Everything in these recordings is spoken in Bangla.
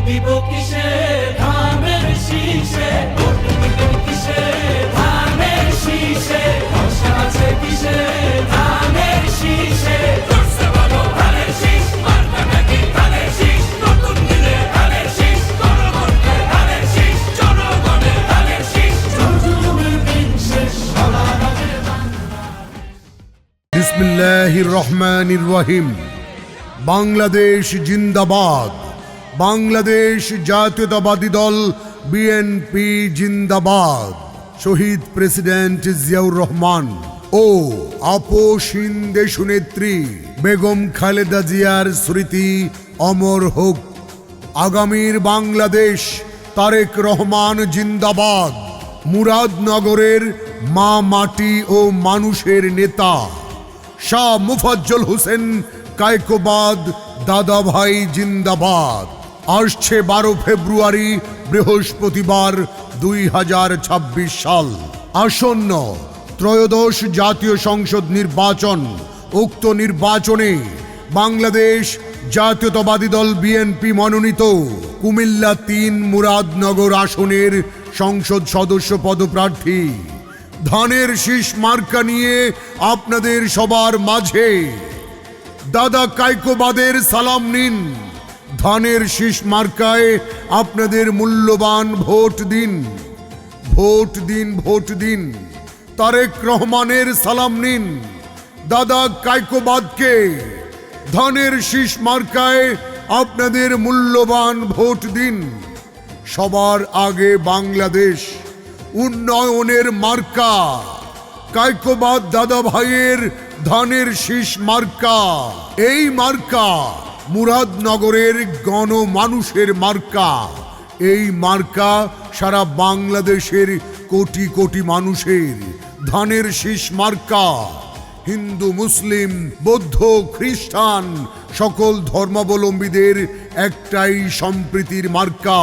দিব কিসে ধানের শীষে, ভোট দিব কিসে ধানের শীষে, ভরসা আছে কিসে ধানের শীষে। জোরসে বলো ধানের শীষ, মার্কা নাকি ধানের শীষ, নতুন দিনে ধানের শীষ, গণভোটে ধানের শীষ, জনগণের ধানের শীষ, জুলুমের দিন শেষ, সবার আগে বিসমিল্লাহির রহমানির রহিম। বাংলাদেশ জিন্দাবাদ। বাংলাদেশ জাতীয়তাবাদী দল বিএনপি জিন্দাবাদ। শহীদ প্রেসিডেন্ট জিয়াউর রহমান ও আপসহীন দেশনেত্রী বেগম খালেদা জিয়ার স্মৃতি অমর হোক। আগামীর বাংলাদেশ তারেক রহমান জিন্দাবাদ। মুরাদনগরের মা মাটি ও মানুষের নেতা শাহ মুফাজ্জল হোসেন কায়কোবাদ দাদাভাই জিন্দাবাদ। আসছে 12 ফেব্রুয়ারি বৃহস্পতিবার 2026 সাল। আসন্ন ত্রয়োদশ জাতীয় সংসদ নির্বাচন। উক্ত নির্বাচনে বাংলাদেশ জাতীয়তাবাদী দল বিএনপি মনোনীত কুমিল্লা 3 মুরাদনগর আসনের সংসদ সদস্য পদপ্রার্থী ধানের শীষ মার্কা নিয়ে আপনাদের সবার মাঝে দাদা কায়কোবাদের সালাম নিন। ধানের শীষ মার্কায় আপনাদের মূল্যবান ভোট দিন। ভোট দিন, ভোট দিন। তারেক রহমানের সালাম নিন। দাদা কায়কোবাদকে ধানের শীষ মার্কায় আপনাদের মূল্যবান ভোট দিন। সবার আগে বাংলাদেশ, উন্নয়নের মার্কা কায়কোবাদ দাদা ভাইয়ের ধানের শীষ মার্কা। এই মার্কা মুরাদনগরের গণমানুষের মার্কা। এই মার্কা সারা বাংলাদেশের কোটি কোটি মানুষের ধানের শীষ মার্কা। হিন্দু, মুসলিম, বৌদ্ধ, খ্রিস্টান সকল ধর্মাবলম্বীদের একটাই সম্প্রীতির মার্কা।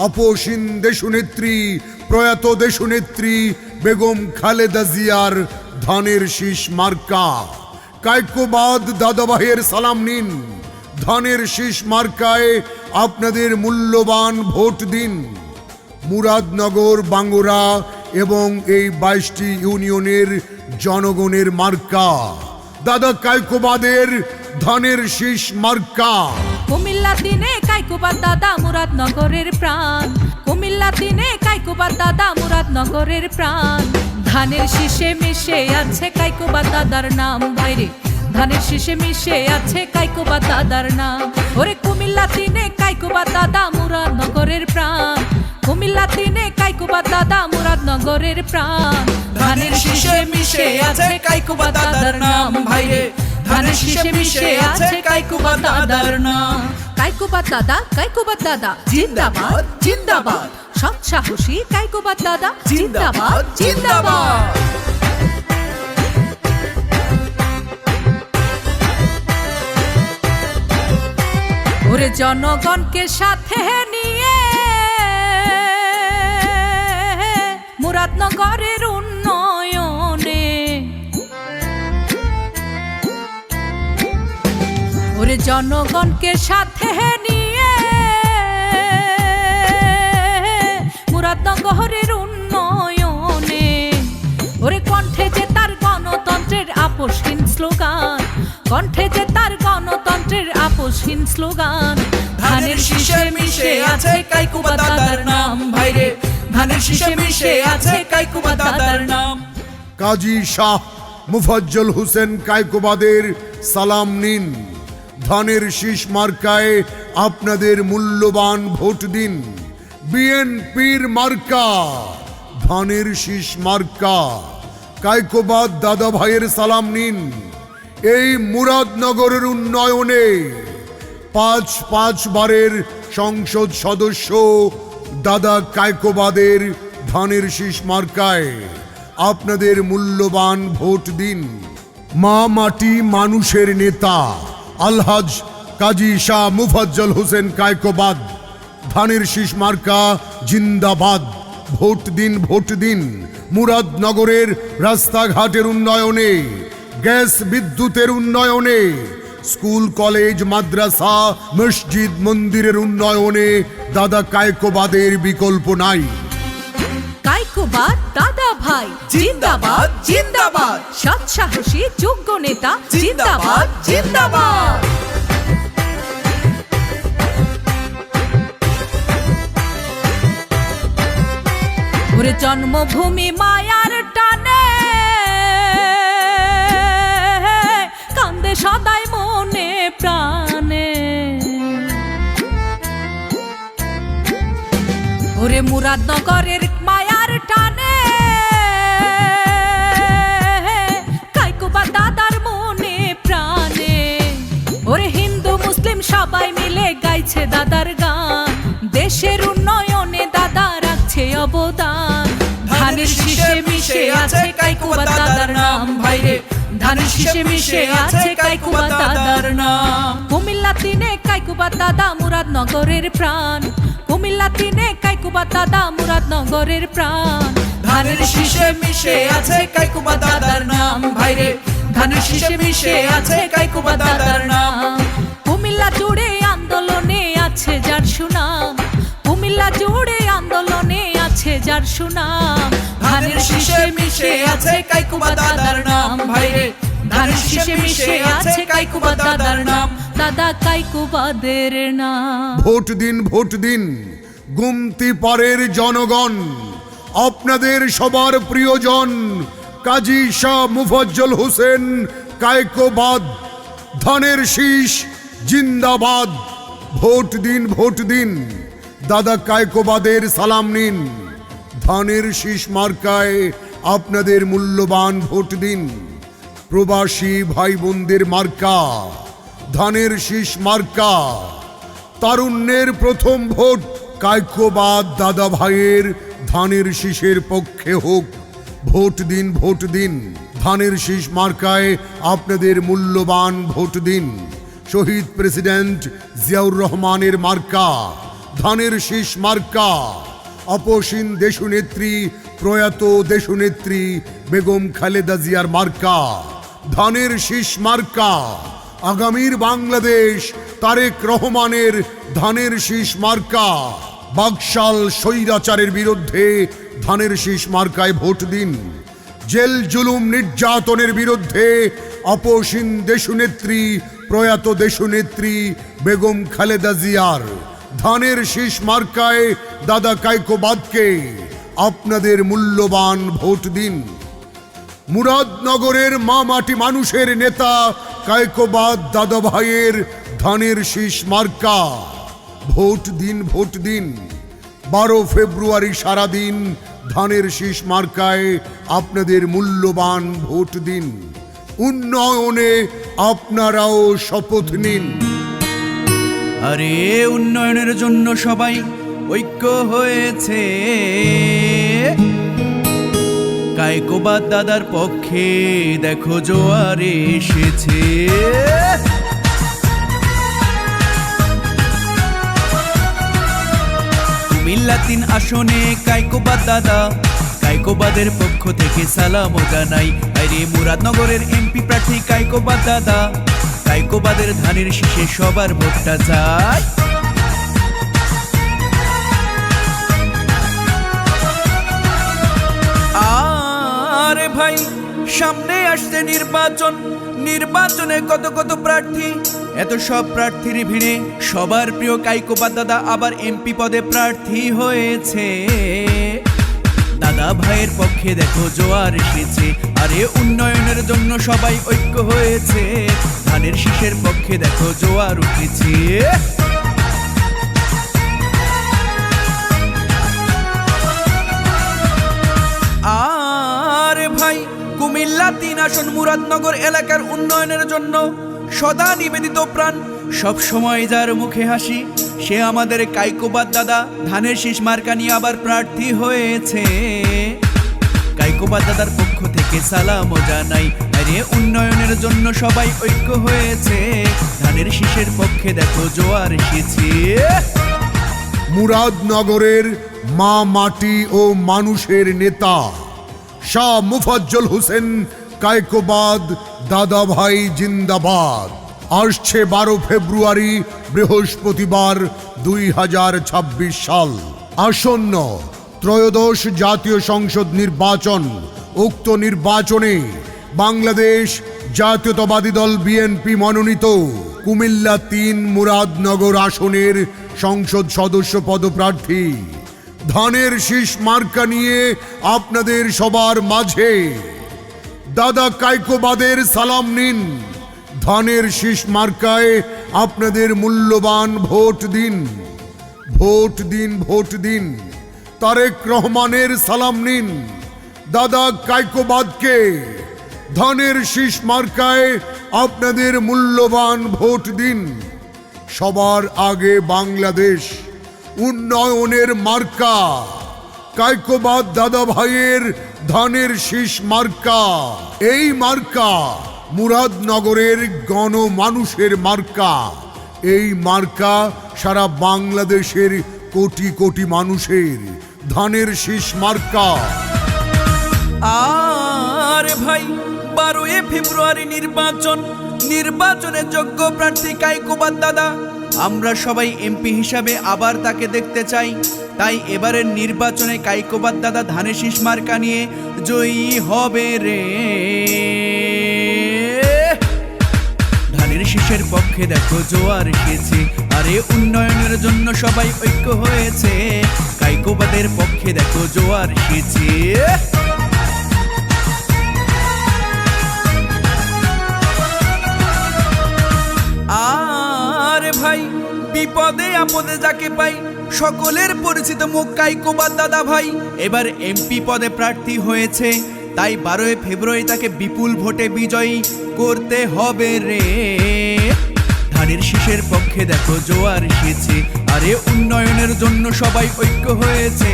আপসহীন দেশনেত্রী প্রয়াত দেশনেত্রী বেগম খালেদা জিয়ার ধানের শীষ মার্কা। কায়কোবাদ দাদাভাইয়ের সালাম নিন। ধানের শীষ মার্কায় আপনাদের মূল্যবান ভোট দিন। মুরাদনগর, বাঙ্গুরা এবং এই 22টি ইউনিয়নের জনগণের মার্কা দাদা কায়কোবাদের ধানের শীষ মার্কা। কুমিল্লা দিনে কায়কোবাদ দাদা মুরাদনগরের প্রাণ। কুমিল্লা দিনে কায়কোবাদ দাদা মুরাদনগরের প্রাণ। ধানের শীষে মিশে আছে কায়কোবাদ দাদার নাম বাইরে। ধানের শীষে মিশে আছে কায়কোবাদ দাদার নাম। ওরে কুমিল্লা দিনে কায়কোবাদ দাদা মুরাদনগরের প্রাণ। কুমিল্লা দিনে কায়কোবাদ দাদা মুরাদনগরের প্রাণ। ধানের শীষে মিশে আছে কায়কোবাদ দাদার নাম ভাইরে। ধানের শীষে মিশে আছে কায়কোবাদ দাদার নাম। কায়কোবাদ দাদা জিন্দাবাদ জিন্দাবাদ। সৎ সাহসী কায়কোবাদ দাদা জিন্দাবাদ জিন্দাবাদ। ওরে জনগণকে সাথে নিয়ে মুরাদনগরের উন্নয়নে, ওরে জনগণকে সাথে নিয়ে মুরাদনগরের উন্নয়নে, ওরে কণ্ঠে যে তার গণতন্ত্রের আপসহীন স্লোগান। কণ্ঠে যে তার গণতন্ত্রের আপসহীন স্লোগান। ধানের শীষে মিশে আছে কায়কোবাদ দাদার নাম ভাইরে। ধানের শীষে মিশে আছে কায়কোবাদ দাদার নাম। কাজী শাহ মুফাজ্জল হোসেন কায়কোবাদের সালাম নিন। ধানের শীষ মার্কায় আপনাদের মূল্যবান ভোট দিন। বিএনপির মার্কা ধানের শীষ মার্কা। কায়কোবাদ দাদা ভাইয়ের সালাম নিন। এই মুরাদনগরের উন্নয়নে 5 বারের সংসদ সদস্য দাদা কায়কোবাদের ধানের শীষ মার্কায় আপনাদের মূল্যবান ভোট দিন। মা মাটি মানুষের নেতা আলহাজ কাজী শাহ মুফাজ্জল হোসেন কায়কোবাদ ধানের শীষ মার্কা জিন্দাবাদ। ভোট দিন, ভোট দিন। মুরাদনগরের রাস্তাঘাটের উন্নয়নে, গ্যাস বিদ্যুতের উন্নয়নে, স্কুল কলেজ মাদ্রাসা মসজিদ মন্দিরের উন্নয়নে দাদা কায়কোবাদের বিকল্প নাই। কায়কোবাদ দাদা ভাই জিন্দাবাদ জিন্দাবাদ, সৎ সাহসী যোগ্য নেতা জিন্দাবাদ জিন্দাবাদ। ওরে জন্মভূমি মায়ার টানে কান্দে সদাই মনে প্রাণে, ওরে মুরাদনগরের মায়ার টানে কায়কোবাদ দাদার মনে প্রাণে। ওরে হিন্দু মুসলিম সবাই মিলে গাইছে দাদার গান, দেশের উন্নয়নে দাদা রাখছে অবদান। ধানের শীষে মিশে আছে কায়কোবাদ দাদার নাম ভাইরে, ধানের শীষে মিশে আছে কায়কোবাদ দাদার নাম। কুমিল্লা তিনে কায়কোবাদ দাদা মুরাদনগরের প্রাণ, কুমিল্লা তিনে কায়কোবাদ দাদা মুরাদনগরের প্রাণ। ধানের শীষে মিশে আছে কায়কোবাদ দাদার নাম ভাইরে, ধানের শীষে মিশে আছে কায়কোবাদ দাদার নাম। কুমিল্লা জুড়ে আন্দোলনে আছে যার সুনাম, কুমিল্লা জুড়ে আন্দোলনে আছে যার সুনাম। ধানের শীষে মিশে আছে কায়কোবাদ দাদার নাম ভাইরে, ধানের শীষে মিশে আছে কায়কোবাদ দাদার নাম। দাদা কায়কোবাদের নাম। ভোট দিন ভোট দিন গুমতি পারের জনগণ, আপনাদের সবার প্রিয়জন কাজী শাহ মুফাজ্জল হোসেন কায়কোবাদ, ধানের শীষ জিন্দাবাদ। ভোট দিন ভোট দিন দাদা কায়কোবাদের সালাম নিন, ধানের শীষ মার্কায় আপনাদের মূল্যবান ভোট দিন। প্রবাসী ভাই বোনদের মার্কা ধানের শীষ মার্কা, তারুণ্যের প্রথম ভোট কায়কোবাদ দাদা ভাইয়ের ধানের শীষের পক্ষে হোক। ভোট দিন ভোট দিন ধানের শীষ মার্কায় আপনাদের মূল্যবান ভোট দিন। শহীদ প্রেসিডেন্ট জিয়াউর রহমানের মার্কা ধানের শীষ মার্কা, অপসীন দেশনেত্রী প্রয়াত দেশনেত্রী বেগম খালেদা জিয়ার মার্কা ধানের শীষ মার্কা। আগামীর বাংলাদেশ তারেক রহমানের ধানের শীষ মার্কা। বাকশাল স্বৈরাচারের বিরুদ্ধে ধানের শীষ মার্কায় ভোট দিন। জেল জুলুম নির্যাতনের বিরুদ্ধে অপসীন দেশনেত্রী প্রয়াত দেশনেত্রী বেগম খালেদা জিয়ার ধানের শীষ মার্কায় দাদা কায়কোবাদকে আপনাদের মূল্যবান ভোট দিন। মুরাদনগরের মা মাটি মানুষের নেতা কায়কোবাদ দাদা ভাইয়ের ধানের শীষ মার্কা। ভোট দিন ভোট দিন 12 ফেব্রুয়ারি সারাদিন ধানের শীষ মার্কায় আপনাদের মূল্যবান ভোট দিন। উন্নয়নে আপনারাও শপথ নিন। আরে উন্নয়নের জন্য সবাই ঐক্য হয়েছে, কায়কোবাদ দাদার পক্ষে দেখো জোয়ার এসেছে। কুমিল্লা 3 আসনে কায়কোবাদ দাদা, কায়কোবাদের পক্ষ থেকে সালাম জানাই। আরে মুরাদনগরের এমপি প্রার্থী কায়কোবাদ দাদা, কায়কোবাদের ধানের শীষে সবার ভোটটা চাই। আরে ভাই সামনে আসছে নির্বাচন, নির্বাচনে কত কত প্রার্থী, এত সব প্রার্থীর ভিড়ে সবার প্রিয় কায়কোবাদ দাদা আবার এমপি পদে প্রার্থী হয়েছে। দাদা ভাইয়ের পক্ষে দেখো জোয়ার এসেছে। আরে উন্নয়নের জন্য সবাই ঐক্য হয়েছে, ধানের শীষের পক্ষে দেখো জোয়ার উঠেছে। আরে ভাই কুমিল্লা 3 আসন মুরাদনগর এলাকার উন্নয়নের জন্য সদা নিবেদিত প্রাণ, সব সময় যার মুখে হাসি, সে আমাদের কায়কোবাদ দাদা ধানের শীষ মার্কা নিয়ে আবার প্রার্থী হয়েছে। কায়কোবাদ দাদার পক্ষ থেকে সালাম জানাই। আরে উন্নয়নের জন্য সবাই ঐক্য হয়েছে, ধানের শীষের পক্ষে দেখো জোয়ার এসেছে। মুরাদনগরের মা মাটি ও মানুষের নেতা শাহ মুফাজ্জল হোসেন কায়কোবাদ দাদা ভাই জিন্দাবাদ। আসছে 12 ফেব্রুয়ারি বৃহস্পতিবার 2026 সাল। আসন্ন ত্রয়োদশ জাতীয় সংসদ নির্বাচন। উক্ত নির্বাচনে বাংলাদেশ জাতীয়তাবাদী দল বিএনপি মনোনীত কুমিল্লা 3 মুরাদনগর আসনের সংসদ সদস্য পদপ্রার্থী ধানের শীষ মার্কা নিয়ে আপনাদের সবার মাঝে দাদা কায়কোবাদের সালাম নিন। ধানের শীষ মার্কায় আপনাদের মূল্যবান ভোট দিন। ভোট দিন, ভোট দিন। তারেক রহমানের সালাম নিন। দাদা কায়কোবাদকে ধানের শীষ মার্কায় আপনাদের মূল্যবান ভোট দিন। সবার আগে বাংলাদেশ, উন্নয়নের মার্কা কায়কোবাদ দাদা ভাইয়ের ধানের শীষ মার্কা। এই মার্কা মুরাদনগরের গণমানুষের মার্কা। এই মার্কা সারা বাংলাদেশের কোটি কোটি মানুষের ধানের শীষ মার্কা। আরে ভাই 12 ফেব্রুয়ারি নির্বাচনের যোগ্য প্রার্থী কায়কোবাদ দাদা। আমরা সবাই এমপি হিসাবে আবার তাকে দেখতে চাই। তাই এবারের নির্বাচনে কায়কোবাদ দাদা ধানের শীষ মার্কা নিয়ে জয়ী হবে রে। ধানের শীষের পক্ষে দেখো জোয়ার এসেছে, আরে উন্নয়নের জন্য সবাই ঐক্য হয়েছে। কায়কোবাদের পক্ষে দেখো জোয়ার এসেছে। আরে ভাই বিপদে আপদে যাকে পাই সকলের পরিচিত মুখ কায়কোবাদ দাদা ভাই এবার এমপি পদে প্রার্থী হয়েছে। তাই 12 ফেব্রুয়ারি তাকে বিপুল ভোটে বিজয়ী করতে হবে রে। ধানের শীষের পক্ষে দেখো জোয়ার এসেছে, আরে উন্নয়নের জন্য সবাই ঐক্য হয়েছে।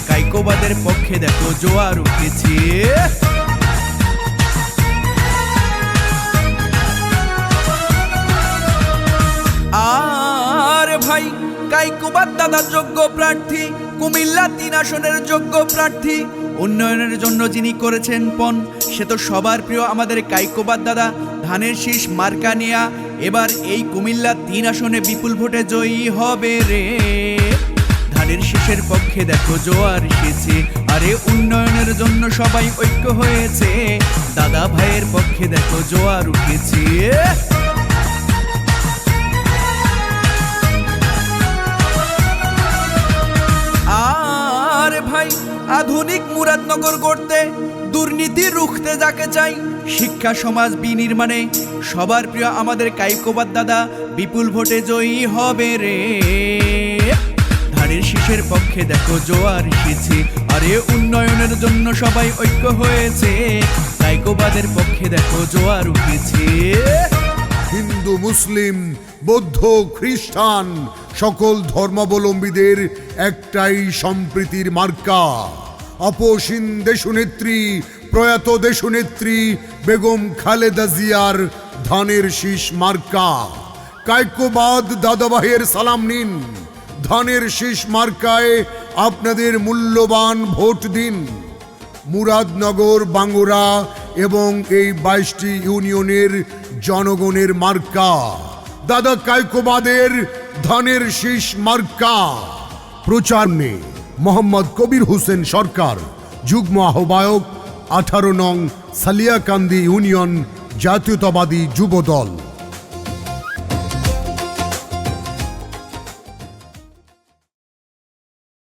কায়কোবাদের পক্ষে দেখো জোয়ার উঠেছে। আরে ভাই কায়কোবাদ দাদা যোগ্য প্রার্থী, কুমিল্লা 3 আসনের যোগ্য প্রার্থী। উন্নয়নের জন্য যিনি করেছেন পণ, সে তো সবার প্রিয় আমাদের কায়কোবাদ দাদা। ধানের শীষ মার্কা নিয়া এবার এই কুমিল্লা 3 আসনে বিপুল ভোটে জয়ী হবে রে। ধানের শীষের পক্ষে দেখো জোয়ার এসেছে, আরে উন্নয়নের জন্য সবাই ঐক্য হয়েছে। দাদা ভাইয়ের পক্ষে দেখো জোয়ার উঠেছে। আরে ভাই আধুনিক মুরাদনগর গড়তে, দুর্নীতি রুখতে যাকে চাই, শিক্ষা সমাজ বিনির্মাণে সবার প্রিয় আমাদের কায়কোবাদ দাদা বিপুল ভোটে জয়ী হবে রে। ধানের শীষের পক্ষে দেখো জোয়ার এসেছে, আরে উন্নয়নের জন্য সবাই ঐক্য হয়েছে। কায়কোবাদের পক্ষে দেখো জোয়ার উঠেছে। হিন্দু, মুসলিম, বৌদ্ধ, খ্রিস্টান সকল ধর্মাবলম্বীদের একটাই সম্প্রীতির মার্কা অপসীন দেশনেত্রী, প্রয়াত দেশনেত্রী বেগম খালেদা জিয়ার ধানের শীষ মার্কা। কায়কোবাদ দাদাভাইয়ের সালাম নিন। ধানের শীষ মার্কায় আপনাদের মূল্যবান ভোট দিন। মুরাদনগর, বাঙ্গুরা এবং এই 22টি ইউনিয়নের জনগণের মার্কা দাদা কায়কোবাদের ধানের শীষ মার্কা। প্রচার নেই মোহাম্মদ কবির হোসেন সরকার, যুগ্ম আহ্বায়ক 18 নং সালিয়াকান্দি ইউনিয়ন জাতীয়তাবাদী যুবদল।